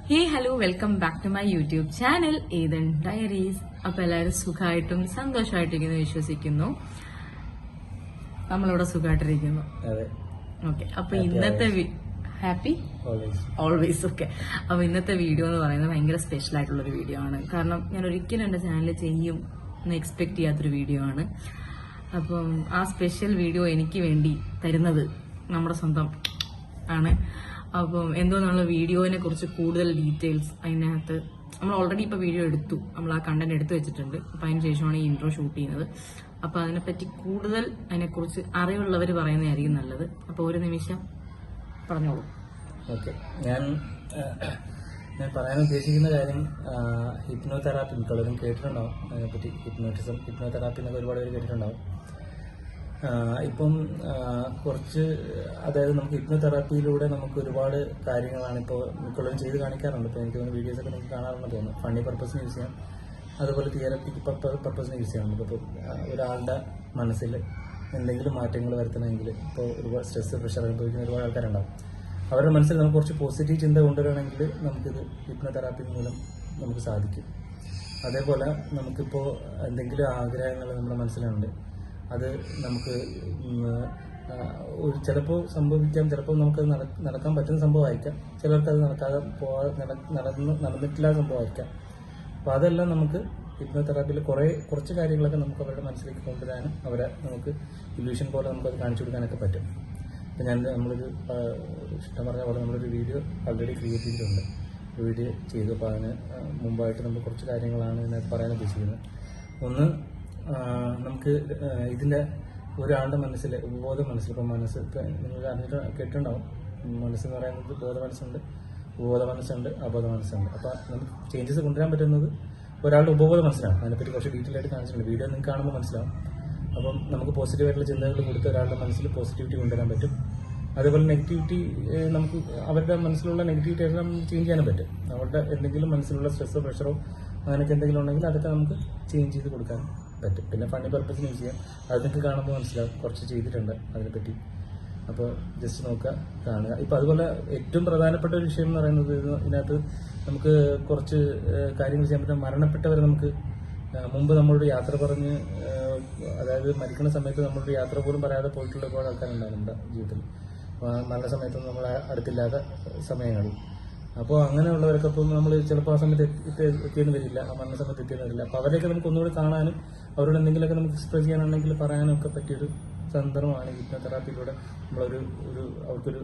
Hey hello welcome back to my YouTube channel Ethan diaries. അപ്പൊ എല്ലാവരും സുഖമായിട്ടും സന്തോഷമായിട്ടിരിക്കുന്നു വിശ്വസിക്കുന്നു. നമ്മളിവിടെ സുഖമായിട്ടിരിക്കുന്നു. ഓക്കെ, അപ്പൊ ഇന്നത്തെ ഹാപ്പി ഓൾവേസ്. ഓക്കെ, അപ്പൊ ഇന്നത്തെ വീഡിയോ എന്ന് പറയുന്നത് ഭയങ്കര സ്പെഷ്യൽ ആയിട്ടുള്ളൊരു വീഡിയോ ആണ്. കാരണം ഞാൻ ഒരിക്കലും എന്റെ ചാനലിൽ ചെയ്യും എന്ന് എക്സ്പെക്ട് ചെയ്യാത്തൊരു വീഡിയോ ആണ്. അപ്പം ആ സ്പെഷ്യൽ വീഡിയോ എനിക്ക് വേണ്ടി തരുന്നത് നമ്മുടെ സ്വന്തം ആണ്. അപ്പം എന്തോ നമ്മൾ വീഡിയോനെ കുറിച്ച് കൂടുതൽ ഡീറ്റെയിൽസ് അതിനകത്ത് നമ്മൾ ഓൾറെഡി ഇപ്പോൾ വീഡിയോ എടുത്തു, നമ്മൾ ആ കണ്ടന്റ് എടുത്തു വെച്ചിട്ടുണ്ട്. അപ്പം അതിന് ശേഷമാണ് ഈ ഇൻട്രോ ഷൂട്ട് ചെയ്യുന്നത്. അപ്പം അതിനെപ്പറ്റി കൂടുതൽ അതിനെക്കുറിച്ച് അറിവുള്ളവർ പറയുന്നതായിരിക്കും നല്ലത്. അപ്പോൾ ഒരു നിമിഷം പറഞ്ഞോളൂ. ഓക്കെ, ഞാൻ പറയാൻ ഉദ്ദേശിക്കുന്ന കാര്യം ഹിപ്നോതെറാപ്പി മിക്കവരും കേട്ടിട്ടുണ്ടാവും. അതിനെപ്പറ്റി ഹിപ്നോതെറാപ്പി എന്നൊക്കെ ഒരുപാട് പേര് കേട്ടിട്ടുണ്ടാവും. ഇപ്പം കുറച്ച് അതായത് നമുക്ക് ഹിപ്നോതെറാപ്പിയിലൂടെ നമുക്ക് ഒരുപാട് കാര്യങ്ങളാണ് ഇപ്പോൾ മിക്കവരും ചെയ്ത് കാണിക്കാറുണ്ട്. ഇപ്പോൾ എനിക്ക് തോന്നുന്നു വീഡിയോസൊക്കെ നിങ്ങൾക്ക് കാണാറുണ്ടെന്ന് തോന്നുന്നു. ഫണ്ണി പർപ്പസിന് യൂസ് ചെയ്യാം, അതുപോലെ തിയററ്റിക് പർപ്പസിന് യൂസ് ചെയ്യാറുണ്ട്. ഇപ്പോൾ ഒരാളുടെ മനസ്സിൽ എന്തെങ്കിലും മാറ്റങ്ങൾ വരുത്തണമെങ്കിൽ ഇപ്പോൾ ഒരുപാട് സ്ട്രെസ് പ്രഷർ അനുഭവിക്കുന്ന ഒരുപാട് ആൾക്കാരുണ്ടാവും. അവരുടെ മനസ്സിൽ നമുക്ക് കുറച്ച് പോസിറ്റീവ് ചിന്ത കൊണ്ടുവരികയാണെങ്കിൽ നമുക്കിത് ഹിപ്നോതെറാപ്പി മൂലം നമുക്ക് സാധിക്കും. അതേപോലെ നമുക്കിപ്പോൾ എന്തെങ്കിലും ആഗ്രഹങ്ങൾ നമ്മുടെ മനസ്സിലുണ്ട്, അത് നമുക്ക് ചിലപ്പോൾ സംഭവിക്കാം, ചിലപ്പോൾ നമുക്കത് നടക്കാൻ പറ്റുന്ന സംഭവമായിരിക്കാം, ചിലർക്ക് അത് നടന്നിട്ടില്ലാത്ത സംഭവമായിരിക്കാം. അപ്പോൾ അതെല്ലാം നമുക്ക് ഹിപ്നോതെറാപ്പിയിൽ കുറച്ച് കാര്യങ്ങളൊക്കെ നമുക്ക് അവരുടെ മനസ്സിലേക്ക് കൊണ്ടുവരാനും അവരെ നമുക്ക് ഇല്യൂഷൻ പോലെ നമുക്കത് കാണിച്ചു കൊടുക്കാനൊക്കെ പറ്റും. അപ്പോൾ നമ്മളൊരു ഇഷ്ടം പറഞ്ഞ പോലെ നമ്മളൊരു വീഡിയോ ഓൾറെഡി ക്രിയേറ്റ് ചെയ്തിട്ടുണ്ട്, വീഡിയോ ചെയ്തു. അപ്പോൾ അതിന് മുമ്പായിട്ട് നമ്മൾ കുറച്ച് കാര്യങ്ങളാണ് ഇതിനകത്ത് പറയാൻ ഉദ്ദേശിക്കുന്നത്. ഒന്ന്, നമുക്ക് ഇതിൻ്റെ ഒരാളുടെ മനസ്സിൽ ഉപബോധ മനസ്സിൽ, ഇപ്പോൾ മനസ്സ് നിങ്ങൾ കേട്ടിട്ടുണ്ടാവും. മനസ്സെന്ന് പറയുന്നത് ബോധ മനസ്സുണ്ട്, ഉപബോധ മനസ്സുണ്ട്, അബോധ മനസ്സുണ്ട്. അപ്പോൾ നമുക്ക് ചേഞ്ചസ് കൊണ്ടുവരാൻ പറ്റുന്നത് ഒരാളുടെ ഉപബോധ മനസ്സിലാണ്. അതിനെപ്പറ്റി കുറച്ച് ഡീറ്റെയിൽ ആയിട്ട് കാണിച്ചിട്ടുണ്ട്. വീഡിയോ നിങ്ങൾക്ക് കാണുമ്പോൾ മനസ്സിലാവും. അപ്പം നമുക്ക് പോസിറ്റീവായിട്ടുള്ള ചിന്തകൾ കൊടുത്ത് ഒരാളുടെ മനസ്സിൽ പോസിറ്റിവിറ്റി കൊണ്ടുവരാൻ പറ്റും. അതേപോലെ നെഗറ്റിവിറ്റി നമുക്ക് അവരുടെ മനസ്സിലുള്ള നെഗറ്റിവിറ്റി എല്ലാം ചേഞ്ച് ചെയ്യാനും പറ്റും. അവരുടെ എന്തെങ്കിലും മനസ്സിലുള്ള സ്ട്രെസ്സോ പ്രഷറോ അങ്ങനെയൊക്കെ എന്തെങ്കിലും ഉണ്ടെങ്കിൽ അതൊക്കെ നമുക്ക് ചേഞ്ച് ചെയ്ത് കൊടുക്കാൻ പറ്റും. പിന്നെ ഫണ്ണി പർപ്പസിന് യൂസ് ചെയ്യാം. അത് നിങ്ങൾക്ക് കാണുമ്പോൾ മനസ്സിലാവും, കുറച്ച് ചെയ്തിട്ടുണ്ട് അതിനെപ്പറ്റി. അപ്പോൾ ജസ്റ്റ് നോക്കുക, കാണുക. ഇപ്പോൾ അതുപോലെ ഏറ്റവും പ്രധാനപ്പെട്ട ഒരു വിഷയം എന്ന് പറയുന്നത് ഇതിനകത്ത് നമുക്ക് കുറച്ച് കാര്യങ്ങൾ ചെയ്യാൻ പറ്റും. മരണപ്പെട്ടവരെ നമുക്ക് മുമ്പ് നമ്മളോട് യാത്ര പറഞ്ഞ്, അതായത് മരിക്കുന്ന സമയത്ത് നമ്മളോട് യാത്ര പോലും പറയാതെ പോയിട്ടുള്ള ഒരുപാട് ആൾക്കാരുണ്ടാകും നമ്മുടെ ജീവിതത്തിൽ. മരണ സമയത്തൊന്നും നമ്മളെ അടുത്തില്ലാത്ത സമയങ്ങളിൽ. അപ്പോൾ അങ്ങനെയുള്ളവരൊക്കെ ഇപ്പം നമ്മൾ ചിലപ്പോൾ ആ സമയത്ത് എത്തിയെന്ന് വരില്ല, ആ മരണ സമയത്ത് എത്തിയെന്ന് വരില്ല. അപ്പോൾ അവരെയൊക്കെ നമുക്ക് ഒന്നുകൂടി കാണാനും അവരോട് എന്തെങ്കിലുമൊക്കെ നമുക്ക് എക്സ്പ്രസ് ചെയ്യാനാണെങ്കിൽ പറയാനും ഒക്കെ പറ്റിയൊരു സന്ദർഭമാണ് ഹിപ്നോതെറാപ്പിയിലൂടെ നമ്മളൊരു അവർക്കൊരു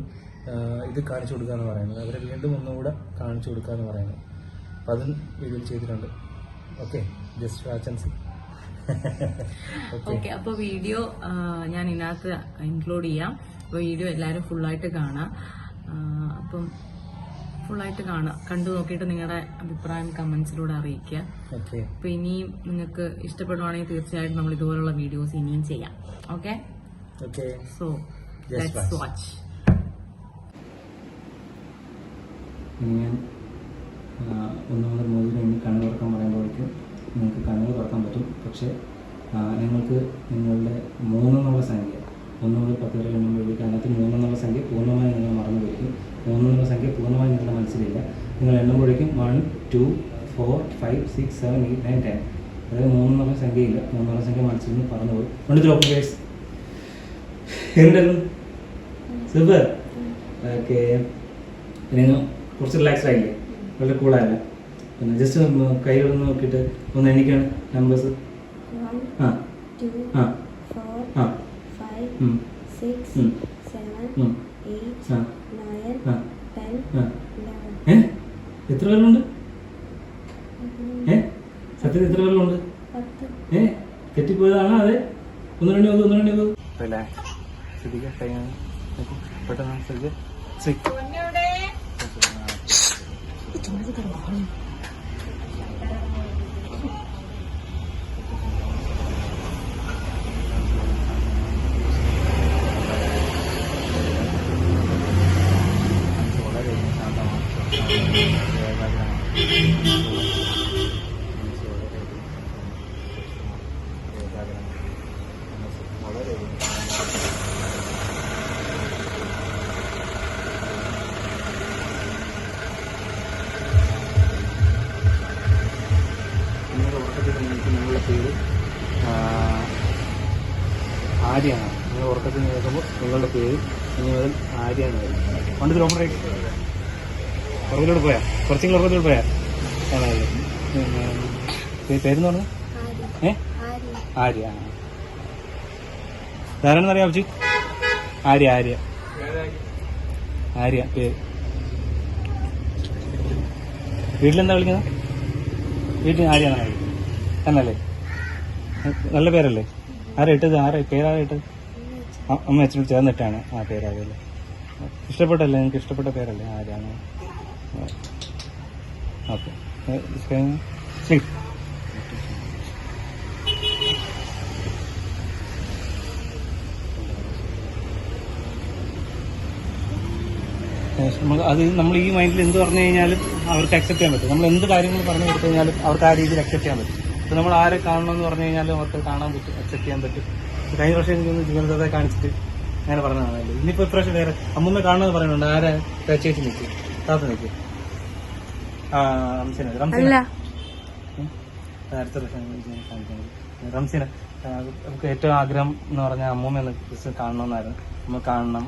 ഇത് കാണിച്ചു കൊടുക്കുക എന്ന് പറയുന്നത്. അവരെ വീണ്ടും ഒന്നുകൂടെ കാണിച്ചു കൊടുക്കുക എന്ന് പറയുന്നത്. അപ്പോൾ അതും വീഡിയോയിൽ ചെയ്തിട്ടുണ്ട്. Okay, just watch. ഓക്കെ, അപ്പോൾ വീഡിയോ ഞാൻ ഇതിനകത്ത് ഇൻക്ലൂഡ് ചെയ്യാം. അപ്പോൾ വീഡിയോ എല്ലാവരും ഫുള്ളായിട്ട് കാണാം. അപ്പം ഫുള്ളായിട്ട് കാണാം, കണ്ടു നോക്കിയിട്ട് നിങ്ങളുടെ അഭിപ്രായം കമന്റ്സിലൂടെ അറിയിക്കുക. അപ്പൊ ഇനിയും നിങ്ങൾക്ക് ഇഷ്ടപ്പെടുവാണെങ്കിൽ തീർച്ചയായിട്ടും നമ്മൾ ഇതുപോലുള്ള വീഡിയോസ് ഇനിയും ചെയ്യാം. Okay, so let's watch. ഞാൻ 1 മുതൽ 3 കഴിഞ്ഞ് കണ്ണ് തുറക്കാൻ പറയുമ്പോഴേക്കും നിങ്ങൾക്ക് കണ്ണുകൾ തുറക്കാൻ പറ്റും. പക്ഷേ നിങ്ങൾക്ക് നിങ്ങളുടെ 3 എന്നുള്ള സംഖ്യ 1 മുതൽ 10 വരെ എണ്ണുമ്പോഴേക്കും അതിനകത്ത് 3 എന്നുള്ള സംഖ്യ പൂർണ്ണമായി നിങ്ങൾ മറന്നു പോയിരിക്കും. 3 എന്നുള്ള സംഖ്യ പൂർണ്ണമായി നിങ്ങളുടെ മനസ്സിലില്ല. നിങ്ങൾ എണ്ണുമ്പോഴേക്കും 1, 2, 4, 5, 6, 7, 8, 9, 10. അതായത് 3 എന്നുള്ള സംഖ്യയില്ല, 3 എന്നുള്ള സംഖ്യ മനസ്സിൽ നിന്ന് പറഞ്ഞു പോയി. കൊണ്ട് ദ്രോപ്പ് ഗൈസ്. എന്തായിരുന്നു സൂപ്പർ. ഓക്കെ, നിങ്ങൾ കുറച്ച് റിലാക്സ്ഡ് ആയില്ലേ? വളരെ കൂളായില്ല? പിന്നെ ജസ്റ്റ് കൈകളൊന്ന് നോക്കിയിട്ട് ഒന്ന് എണ്ണിക്കാണ് നമ്പേഴ്സ്. 1, 2, 4, 5, 6, 7, 8, 9, 10, 11. എത്ര പേരുണ്ട്? സത്യത്തിൽ എത്ര പേരുണ്ട്? തെറ്റിപ്പോയതാണോ? അതെ, ഒന്ന് രണ്ട് പോകും. ശ്രദ്ധിക്കുക, കൈ പെട്ടെന്ന് ശ്രദ്ധിക്കുക. ആര്യാണ്. നിങ്ങൾ ഉറക്കത്തിൽ കേൾക്കുമ്പോൾ നിങ്ങളുടെ പേര് ഇനി മുതൽ ആര്യാണ് വരും. പണ്ട് റോമറേക്ക് ഉറക്കത്തോട് പോയാ കുറച്ചെങ്കിലും ഉറക്കത്തോട് പോയാ ആണല്ലേ. പേരെന്ന് പറഞ്ഞു ആര്യ. ധാരാളം അറിയാം അപ്പച്ചി. ആര്യ ആര്യ ആര്യ പേര്. വീട്ടിലെന്താ വിളിക്കുന്നത്? വീട്ടിൽ ആര്യാന്നാണ് വിളിക്കുന്നത് തന്നല്ലേ? നല്ല പേരല്ലേ? ആരാ ഇട്ടത്? പേരാരാ ഇട്ടത്? അമ്മ അച്ഛനോട് ചേർന്നിട്ടാണ് ആ പേരാകല്ലേ. ഇഷ്ടപ്പെട്ടല്ലേ? നിങ്ങൾക്ക് ഇഷ്ടപ്പെട്ട പേരല്ലേ ആര്യാണ്? ഓക്കെ ശരി. അത് നമ്മൾ ഈ മൈൻഡിൽ എന്ത് പറഞ്ഞു കഴിഞ്ഞാലും അവർക്ക് അക്സെപ്റ്റ് ചെയ്യാൻ പറ്റും. നമ്മൾ എന്ത് കാര്യങ്ങൾ പറഞ്ഞു കൊടുത്തു കഴിഞ്ഞാലും അവർക്ക് ആ രീതിയിൽ അക്സെപ്റ്റ് ചെയ്യാൻ പറ്റും. ഇപ്പം നമ്മൾ ആരെ കാണണമെന്ന് പറഞ്ഞു കഴിഞ്ഞാലും അവർക്ക് കാണാൻ പറ്റും, അക്സെപ്റ്റ് ചെയ്യാൻ പറ്റും. കഴിഞ്ഞ വർഷം എനിക്കൊന്ന് ജീവിതത്തെ കാണിച്ചിട്ട് അങ്ങനെ പറഞ്ഞതാണല്ലോ. ഇനിയിപ്പോൾ ഇപ്രാവശ്യം വേറെ അമ്മൂമ്മ കാണണമെന്ന് പറയുന്നുണ്ട്. ആരെ ചേച്ചി നിൽക്കും, താത്ത നിൽക്കും. റംസീന അടുത്ത പ്രാവശ്യം റംസീന നമുക്ക് ഏറ്റവും ആഗ്രഹം എന്ന് പറഞ്ഞാൽ അമ്മൂമ്മ ഒന്ന് കാണണമെന്നായിരുന്നു. നമ്മൾ കാണണം,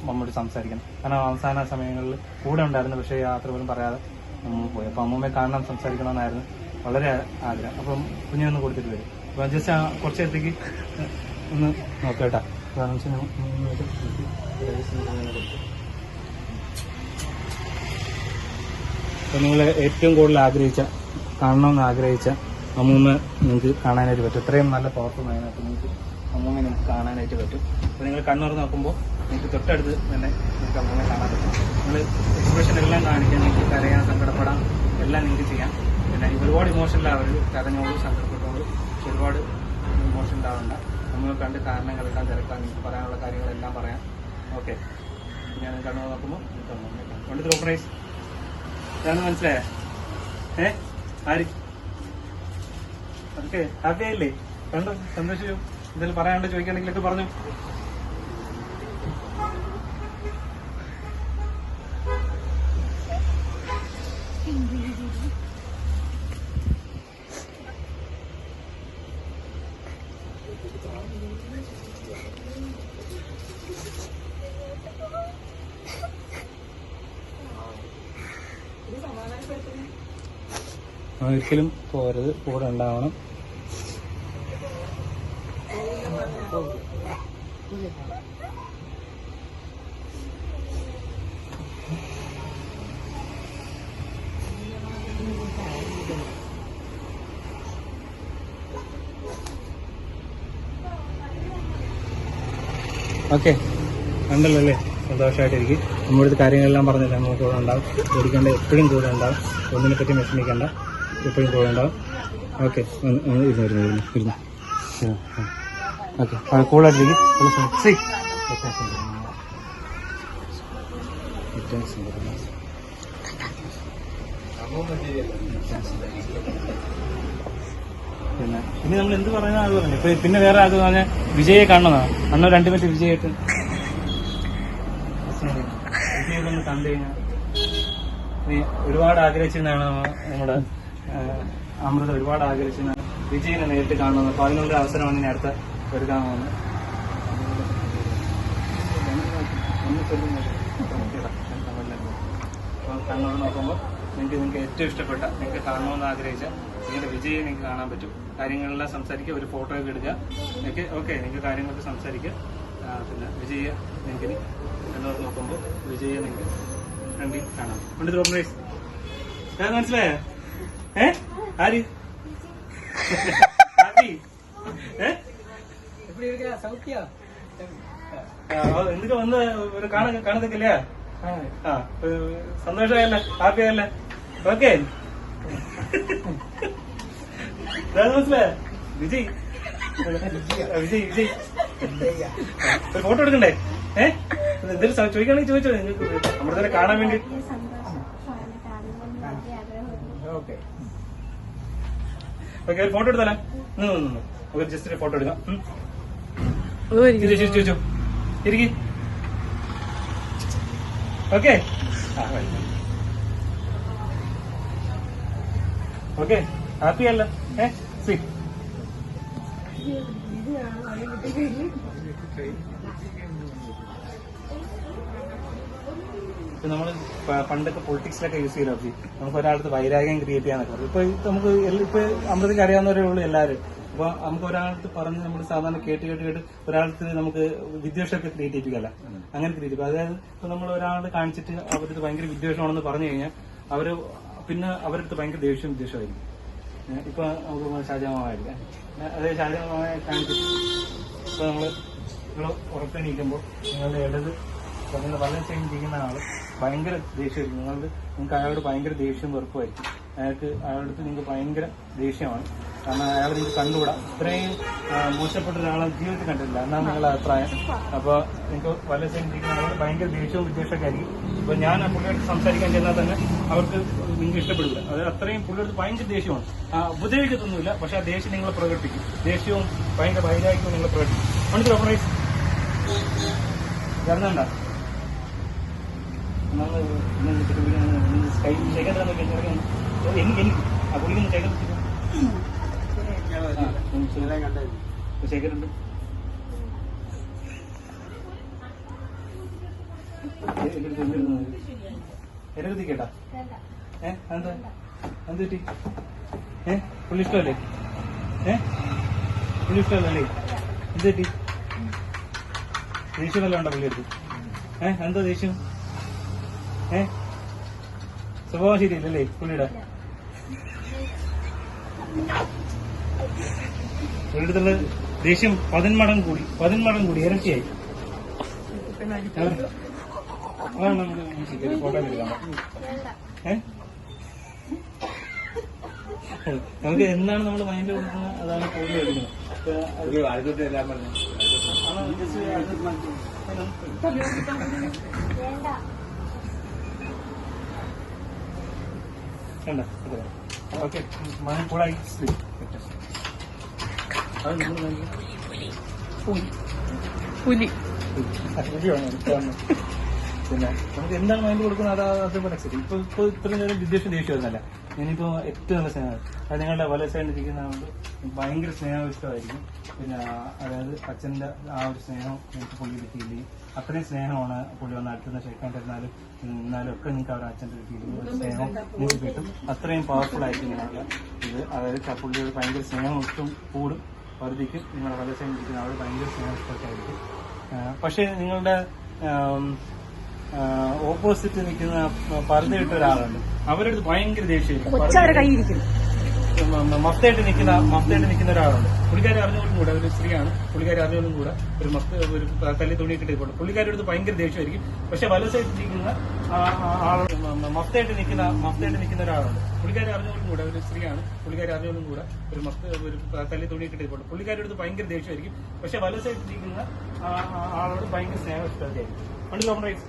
അമ്മയോട് സംസാരിക്കണം. കാരണം അവസാന സമയങ്ങളിൽ കൂടെ ഉണ്ടായിരുന്നു, പക്ഷേ യാത്ര പോലും പറയാതെ അമ്മ പോയി. അപ്പം അമ്മൂമ്മയെ കാണണം, സംസാരിക്കണമെന്നായിരുന്നു വളരെ ആഗ്രഹം. അപ്പം കുഞ്ഞെ ഒന്ന് കൊടുത്തിട്ട് വരും. അപ്പം ജസ്റ്റ് കുറച്ച് നേരത്തേക്ക് ഒന്ന് നോക്കേട്ടാ. അപ്പം നിങ്ങൾ ഏറ്റവും കൂടുതൽ ആഗ്രഹിച്ച, കാണണമെന്ന് ആഗ്രഹിച്ച അമ്മൂമ്മ നിങ്ങൾക്ക് കാണാനായിട്ട് പറ്റും. ഇത്രയും നല്ല പവർഫുൾ ആയതിനകത്ത് നിങ്ങൾക്ക് അമ്മൂമ്മ നിങ്ങൾക്ക് കാണാനായിട്ട് പറ്റും. അപ്പോൾ നിങ്ങൾ കണ്ണുറന്ന് നോക്കുമ്പോൾ നിങ്ങൾക്ക് തൊട്ടടുത്ത് തന്നെ നിങ്ങൾക്ക് അമ്മൂമ്മയെ കാണാൻ പറ്റും. നിങ്ങൾ എക്സ്പ്രഷൻ എല്ലാം കാണിക്കാൻ, നിങ്ങൾക്ക് കരയാൻ, സങ്കടപ്പെടാൻ എല്ലാം നിങ്ങൾക്ക് ചെയ്യാം. പിന്നെ ഒരുപാട് ഇമോഷനിലാവരുത്, കരഞ്ഞോളൂ, സങ്കടപ്പെട്ടോളൂ, ഒരുപാട് ഇമോഷനിലാവണ്ട. നമ്മൾ കണ്ട് കാരണങ്ങളെല്ലാം തിരക്കാൻ, നിങ്ങൾക്ക് പറയാനുള്ള കാര്യങ്ങളെല്ലാം പറയാം. ഓക്കെ, ഞാൻ കണ്ണു നോക്കുമ്പോൾ നിങ്ങൾക്ക് അമ്മൂമ്മയെ കാണാം. കൊണ്ട് സർപ്രൈസ് ഇതാണെന്ന് മനസ്സിലായേ? ആര് ഓക്കെ, ഹാപ്പി ആയില്ലേ? കണ്ടോ, സന്തോഷിച്ചു. എന്തെങ്കിലും പറയാണ്ട് ചോദിക്കുകയാണെങ്കിലൊക്കെ പറഞ്ഞു. ഒരിക്കലും പോരുത്, കൂടെ ഉണ്ടാവണം. ഓക്കെ, കണ്ടല്ലോ അല്ലേ? സന്തോഷമായിട്ടിരിക്കും. നമ്മുടെ കാര്യങ്ങളെല്ലാം പറഞ്ഞില്ല, നമുക്ക് കൂടെ ഉണ്ടാവും. പേടിക്കേണ്ട, എപ്പോഴും കൂടെ ഉണ്ടാവും. ഒന്നിനെ പറ്റി വിഷമിക്കേണ്ട, എപ്പോഴും കൂടെ ഉണ്ടാവും. ഓക്കെ, ഇരുന്നു. ഓക്കെ, കൂളായിട്ടിരിക്കും. പിന്നെ ഇനി നമ്മൾ എന്ത് പറഞ്ഞാൽ അത് പറഞ്ഞു. ഇപ്പൊ പിന്നെ വേറെ അത് പറഞ്ഞാൽ വിജയെ കാണണമെന്നാണ്. അന്ന് 2 മിനിറ്റ് വിജയായിട്ട് വിജയൊന്ന് കണ്ടു കഴിഞ്ഞാൽ നീ ഒരുപാട് ആഗ്രഹിച്ചിരുന്നാണ് നമ്മുടെ അമൃത ഒരുപാട് ആഗ്രഹിച്ചിരുന്നാണ് വിജയനെ നേരിട്ട് കാണുന്നത്. അപ്പൊ അതിനുള്ള അവസരമാണ് ഇനി അടുത്ത എടുക്കാൻ പോകുന്നത്. കണ്ണോട് നോക്കുമ്പോൾ നിങ്ങൾക്ക് ഏറ്റവും ഇഷ്ടപ്പെട്ട, നിങ്ങൾക്ക് കാണണമെന്ന് ആഗ്രഹിച്ച നിങ്ങളുടെ വിജയെ നിങ്ങൾക്ക് കാണാൻ പറ്റും. കാര്യങ്ങളെല്ലാം സംസാരിക്കുക, ഒരു ഫോട്ടോ ഒക്കെ എടുക്കുക. നിങ്ങൾക്ക് ഓക്കെ, നിങ്ങൾക്ക് കാര്യങ്ങളൊക്കെ സംസാരിക്കുക. പിന്നെ വിജയെ നിങ്ങൾക്ക് കണ്ണോട് നോക്കുമ്പോൾ വിജയെ നിങ്ങൾക്ക് കണ്ടി കാണാം. ഉണ്ട് സർപ്രൈസ് മനസ്സിലായോ? ആര് എന്തൊക്കെ വന്ന് കാണത്തില്ലേ? സന്തോഷമായല്ലേ? ഹാപ്പി ആയല്ലേ? ഓക്കെ, മനസ്സിലായോ? വിജയ് വിജയ് വിജയ് ഒരു ഫോട്ടോ എടുക്കണ്ടേ? എന്തെങ്കിലും ചോദിക്കുകയാണെങ്കിൽ ചോദിച്ചോ. നിങ്ങൾക്ക് നമ്മുടെ തന്നെ കാണാൻ വേണ്ടി. ഓക്കെ ഓക്കെ, ഒരു ഫോട്ടോ എടുത്താലോ? ഓക്കെ, ജസ്റ്റ് ഒരു ഫോട്ടോ എടുക്കാം. ചോദിച്ചോ, ഇരിക്കി. ഓക്കെ ഓക്കെ, ഹാപ്പി അല്ല? ഇപ്പൊ നമ്മള് പണ്ടൊക്കെ പൊളിറ്റിക്സിലൊക്കെ യൂസ് ചെയ്യലോ നമുക്ക് ഒരാളത്ത് വൈരാഗ്യം ക്രിയേറ്റ് ചെയ്യാനൊക്കെ പറയും. ഇപ്പൊ നമുക്ക് ഇപ്പൊ അമൃതയ്ക്ക് അറിയാവുന്നവരേ ഉള്ളൂ എല്ലാവരും. അപ്പൊ നമുക്ക് ഒരാളത്ത് പറഞ്ഞ് നമ്മൾ സാധാരണ കേട്ട് ഒരാൾക്ക് നമുക്ക് വിദ്വേഷമൊക്കെ ക്രിയേറ്റ് ചെയ്യിപ്പിക്കല്ല, അങ്ങനെ ക്രിയേറ്റ് ചെയ്യും. അതായത് ഇപ്പൊ നമ്മൾ ഒരാളെ കാണിച്ചിട്ട് അവർക്ക് ഭയങ്കര വിദ്വേഷമാണെന്ന് പറഞ്ഞു കഴിഞ്ഞാൽ അവര് പിന്നെ അവരടുത്ത് ഭയങ്കര വിദ്വേഷമായിരിക്കും. ഇപ്പൊ നമുക്ക് ഷാജഹാമായിരിക്കാം, അതായത് ഷാജഹാമായ കാണിച്ചിട്ട് ഇപ്പൊ നിങ്ങൾ ഉറപ്പെണീക്കുമ്പോൾ നിങ്ങളുടെ ഇടത് നിങ്ങൾ വലം സൈഡ് ചെയ്യുന്ന ആള് ഭയങ്കര ദേഷ്യമായിരിക്കും. നിങ്ങൾക്ക് അയാളോട് ഭയങ്കര ദേഷ്യവും വെറുപ്പമായിരിക്കും. അയാളടുത്ത് നിങ്ങൾക്ക് ഭയങ്കര ദേഷ്യമാണ്. കാരണം അയാൾ നിങ്ങൾക്ക് കണ്ടുകൂടാ, ഇത്രയും മോശപ്പെട്ട ഒരാളെ ജീവിതത്തിൽ കണ്ടിട്ടില്ല എന്നാണ് നിങ്ങളുടെ അഭിപ്രായം. അപ്പോൾ നിങ്ങൾക്ക് വല സൈഡ് ചെയ്യുന്ന ആളോട് ഭയങ്കര ദേഷ്യവും വിദ്വേഷമൊക്കെ ആയിരിക്കും. ഇപ്പൊ ഞാൻ ആ പുള്ളിയോട് സംസാരിക്കാൻ ചെന്നാൽ തന്നെ അവർക്ക് നിങ്ങൾക്ക് ഇഷ്ടപ്പെടില്ല. അതായത് അത്രയും പുള്ളിയോട് ഭയങ്കര ദേഷ്യമാണ്. ഉപദ്രവിക്കത്തൊന്നുമില്ല, പക്ഷെ ആ ദേഷ്യം നിങ്ങൾ പ്രകടിപ്പിക്കും. ദേഷ്യവും ഭയങ്കര വൈരാഗ്യവും നിങ്ങൾ പ്രകടിപ്പിക്കും. മനസ്സിലോ പ്രൈസ് ഇറങ്ങണ്ട എനിക്ക് ആ പുള്ളിക്കൊന്ന് ശേഖരുണ്ട് എരകത്തി കേട്ടാ എന്താ എന്ത് പറ്റി? പുള്ളി ഇഷ്ടമല്ലേ? പുള്ളി ഇഷ്ടമല്ലേ? എന്ത് പറ്റി? ദേഷ്യമല്ല ഉണ്ടോ പുള്ളിയെടുത്ത്? എന്താ ദേഷ്യം? സ്വഭാവം ശരിയല്ലേ പുള്ളിയുടെ? പുള്ളിയുടെ ദേഷ്യം 10 മടങ്ങ് കൂടി ഇരട്ടിയായി. അതാണ് നമുക്ക് ഫോട്ടോ എടുക്കാം. നമുക്ക് എന്താണ് നമ്മൾ മൈൻഡിൽ കൊടുക്കുന്നത് അതാണ് ഫോട്ടോ എടുക്കുന്നത്. കണ്ട ഓക്കെ കൂടായി പിന്നെ നമുക്ക് എന്താണ് മൈൻഡ് കൊടുക്കുന്നത് അത് മനസ്സിലായി. ഇപ്പൊ ഇത്രയും നേരം വിദ്വേഷം ദേഷ്യമായിരുന്നല്ല, ഞാനിപ്പോ ഏറ്റവും നല്ല സ്നേഹമാണ്. അത് നിങ്ങളുടെ വല സൈഡിൽ ഇരിക്കുന്നതുകൊണ്ട് ഭയങ്കര സ്നേഹവിഷ്ടമായിരിക്കും. പിന്നെ അതായത് അച്ഛന്റെ ആ ഒരു സ്നേഹം എനിക്ക് പുള്ളിയിൽ ഫീൽ ചെയ്യും. അത്രയും സ്നേഹമാണ് പുള്ളി വന്ന് അടുത്തുനിന്ന് ക്ഷയിക്കാണ്ടിരുന്നാലും നിന്നാലും ഒക്കെ നിങ്ങൾക്ക് അവരുടെ അച്ഛൻ്റെ ഒരു ഫീൽ ഒരു സ്നേഹം നിങ്ങൾക്ക് കിട്ടും. അത്രയും പവർഫുൾ ആയിരിക്കും നിങ്ങളുടെ ഇത്. അതായത് പുള്ളിയോട് ഭയങ്കര സ്നേഹം ഒട്ടും കൂടും വർദ്ധിക്കും. നിങ്ങളുടെ വല സൈഡിൽ ഇരിക്കുന്ന അവർ ഭയങ്കര സ്നേഹമായിരിക്കും. പക്ഷേ നിങ്ങളുടെ ഓപ്പോസിറ്റ് നിൽക്കുന്ന പർദ്ദയിട്ട ഒരാളുണ്ട്, അവരുടെ അടുത്ത് ഭയങ്കര ദേഷ്യമായിരിക്കും. മഫ്തയായിട്ട് നിൽക്കുന്ന ഒരാളുണ്ട്, പുള്ളിക്കാരി അറിഞ്ഞോടും കൂടെ ഒരു സ്ത്രീയാണ്, പുള്ളിക്കാരി അറിഞ്ഞോടും കൂടെ ഒരു തല്ലി തുണിയിട്ടിട്ട് ഇപ്പോൾ പുള്ളിക്കാരുടെ അടുത്ത് ഭയങ്കര ദേഷ്യമായിരിക്കും. പക്ഷെ വല സൈഡിൽ നിൽക്കുന്ന മഫ്തയായിട്ട് നിൽക്കുന്ന ഒരാളുണ്ട്, പുള്ളിക്കാരി അറിഞ്ഞോടും കൂടെ ഒരു സ്ത്രീയാണ്, പുള്ളിക്കാരി അറിഞ്ഞോടും കൂടെ ഒരു തല്ലി തുണിയിട്ടിട്ട് ഇപ്പോൾ പുള്ളിക്കാരുടെ അടുത്ത് ഭയങ്കര ദേഷ്യമായിരിക്കും. പക്ഷെ വല സൈഡിൽ നിൽക്കുന്ന ആളോട് ഭയങ്കര സ്നേഹമായിരിക്കും. പണ്ട് കോംപ്രമൈസ്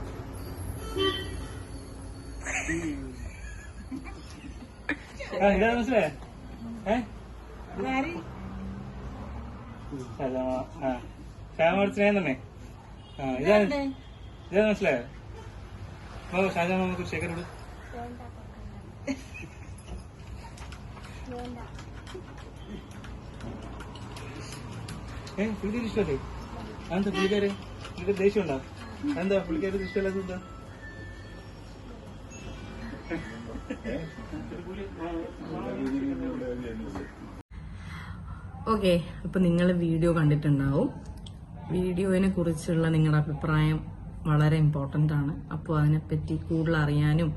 ഇതാ മനസ്സിലായേ? ഷാജഹാനോട് സ്നേഹം തന്നെ. ഇതാ മനസ്സിലായോ? ഷാജഹാൻ നമുക്ക് ശേഖരോട് പുള്ളിക്കാരി ഇഷ്ടമല്ലേ? അതെന്താ പുള്ളിക്കാര് ദേഷ്യം ഉണ്ടോ? എന്താ പുള്ളിക്കാരി ഇഷ്ടമല്ലാത്ത എന്താ? ഓക്കെ, അപ്പൊ നിങ്ങൾ വീഡിയോ കണ്ടിട്ടുണ്ടാവും. വീഡിയോനെ കുറിച്ചുള്ള നിങ്ങളുടെ അഭിപ്രായം വളരെ ഇമ്പോർട്ടന്റ് ആണ്. അപ്പോൾ അതിനെപ്പറ്റി കൂടുതൽ അറിയാനും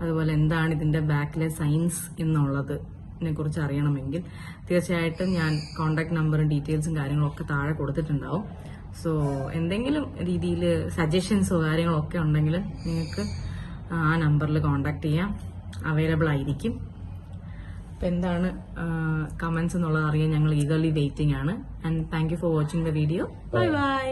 അതുപോലെ എന്താണ് ഇതിന്റെ ബാക്കിലെ സയൻസ് എന്നുള്ളതിനെ കുറിച്ച് അറിയണമെങ്കിൽ തീർച്ചയായിട്ടും ഞാൻ കോൺടാക്ട് നമ്പറും ഡീറ്റെയിൽസും കാര്യങ്ങളും ഒക്കെ താഴെ കൊടുത്തിട്ടുണ്ടാവും. സോ എന്തെങ്കിലും രീതിയിൽ സജഷൻസോ കാര്യങ്ങളോ ഒക്കെ ഉണ്ടെങ്കിൽ നിങ്ങൾക്ക് ആ നമ്പറിൽ കോൺടാക്ട് ചെയ്യാം, അവൈലബിൾ ആയിരിക്കും. അപ്പം എന്താണ് കമന്റ്സ് എന്നുള്ളത് അറിയാൻ ഞങ്ങൾ ഈഗർലി വെയിറ്റിംഗ് ആണ്. And thank you for watching the video. Bye bye.